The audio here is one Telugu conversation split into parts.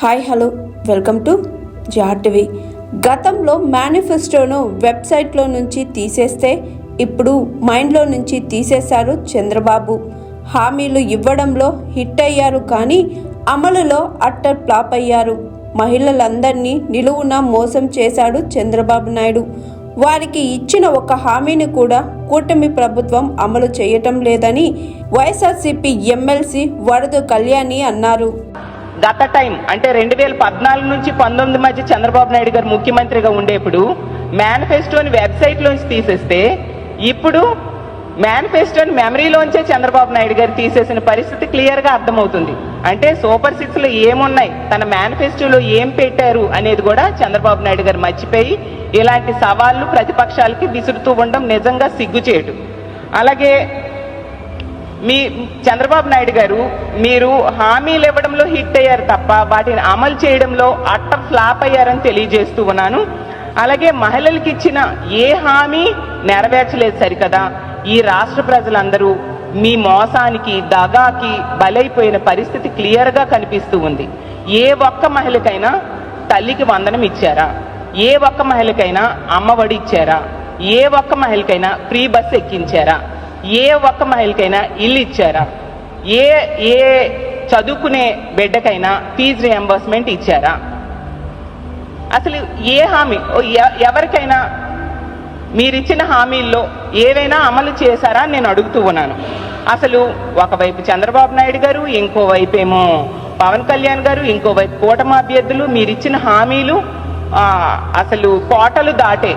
Hi hello welcome to GRTV. గతంలో మేనిఫెస్టోను వెబ్సైట్లో నుంచి తీసేస్తే ఇప్పుడు మైండ్లో నుంచి తీసేశారు చంద్రబాబు. హామీలు ఇవ్వడంలో హిట్ అయ్యారు కానీ అమలులో అట్టర్ ఫ్లాప్ అయ్యారు. మహిళలందరినీ నిలువున మోసం చేశాడు చంద్రబాబు నాయుడు. వారికి ఇచ్చిన ఒక హామీని కూడా కూటమి ప్రభుత్వం అమలు చేయటం లేదని వైఎస్ఆర్సీపీ ఎమ్మెల్సీ వరదు కళ్యాణి అన్నారు. గత టైం అంటే 2014 నుంచి 19 మధ్య చంద్రబాబు నాయుడు గారు ముఖ్యమంత్రిగా ఉండేప్పుడు మేనిఫెస్టోని వెబ్సైట్లోంచి తీసేస్తే ఇప్పుడు మేనిఫెస్టోని మెమరీలోంచే చంద్రబాబు నాయుడు గారు తీసేసిన పరిస్థితి క్లియర్గా అర్థమవుతుంది. అంటే సూపర్ 6లో ఏమున్నాయి, తన మేనిఫెస్టోలో ఏం పెట్టారు అనేది కూడా చంద్రబాబు నాయుడు గారు మర్చిపోయి ఇలాంటి సవాళ్లు ప్రతిపక్షాలకి విసురుతూ ఉండడం నిజంగా సిగ్గుచేటు. అలాగే మీ చంద్రబాబు నాయుడు గారు మీరు హామీలు ఇవ్వడంలో హిట్ అయ్యారు తప్ప వాటిని అమలు చేయడంలో అట్టర్ ఫ్లాప్ అయ్యారని తెలియజేస్తూ ఉన్నాను. అలాగే మహిళలకు ఇచ్చిన ఏ హామీ నెరవేర్చలేదు సరికదా. ఈ రాష్ట్ర ప్రజలందరూ మీ మోసానికి దగాకి బలైపోయిన పరిస్థితి క్లియర్గా కనిపిస్తూ ఉంది. ఏ ఒక్క మహిళకైనా తల్లికి వందనం ఇచ్చారా? ఏ ఒక్క మహిళకైనా అమ్మఒడి ఇచ్చారా? ఏ ఒక్క మహిళకైనా ఫ్రీ బస్ ఎక్కించారా? ఏ ఒక్క మహిళకైనా ఇల్లు ఇచ్చారా? ఏ చదువుకునే బిడ్డకైనా ఫీజు రియంబర్స్మెంట్ ఇచ్చారా? అసలు ఏ హామీ ఎవరికైనా మీరిచ్చిన హామీల్లో ఏవైనా అమలు చేశారా నేను అడుగుతూ ఉన్నాను. అసలు ఒకవైపు చంద్రబాబు నాయుడు గారు, ఇంకోవైపు ఏమో పవన్ కళ్యాణ్ గారు, ఇంకోవైపు కూటమి అభ్యర్థులు మీరిచ్చిన హామీలు అసలు కోటలు దాటే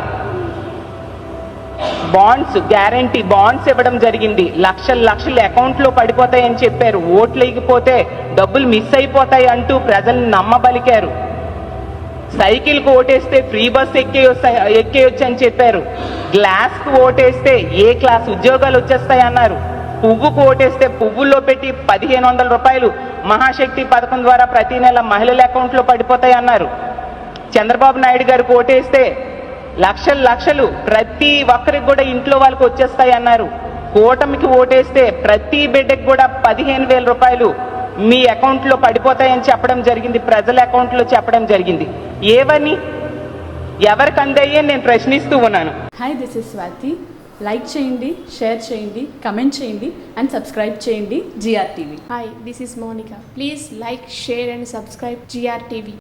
బాండ్స్, గ్యారంటీ బాండ్స్ ఇవ్వడం జరిగింది. లక్షలు అకౌంట్లో పడిపోతాయని చెప్పారు. ఓట్లు వేయకపోతే డబ్బులు మిస్ అయిపోతాయి అంటూ ప్రజల్ని నమ్మబలికారు. సైకిల్కి ఓటేస్తే ఫ్రీ బస్ ఎక్కేయొచ్చు అని చెప్పారు. గ్లాస్కి ఓటేస్తే ఏ క్లాస్ ఉద్యోగాలు వచ్చేస్తాయి అన్నారు. పువ్వుకు ఓటేస్తే పువ్వుల్లో పెట్టి 1500 రూపాయలు మహాశక్తి పథకం ద్వారా ప్రతి నెల మహిళల అకౌంట్లో పడిపోతాయి అన్నారు. చంద్రబాబు నాయుడు గారికి ఓటేస్తే లక్షలు ప్రతి ఒక్కరికి కూడా ఇంట్లో వాళ్ళకి వచ్చేస్తాయి అన్నారు. కూటమికి ఓటేస్తే ప్రతి బిడ్డకి కూడా 15,000 రూపాయలు మీ అకౌంట్లో పడిపోతాయని చెప్పడం జరిగింది. ప్రజల అకౌంట్లో చెప్పడం జరిగింది. ఏవని ఎవరికి అందాయే నేను ప్రశ్నిస్తూ ఉన్నాను. Hi, this is Swathi. Like చేయండి, షేర్ చేయండి, కమెంట్ చేయండి అండ్ సబ్స్క్రైబ్ చేయండి GRTV. Hi, this is Monica. Please like, share and subscribe GRTV.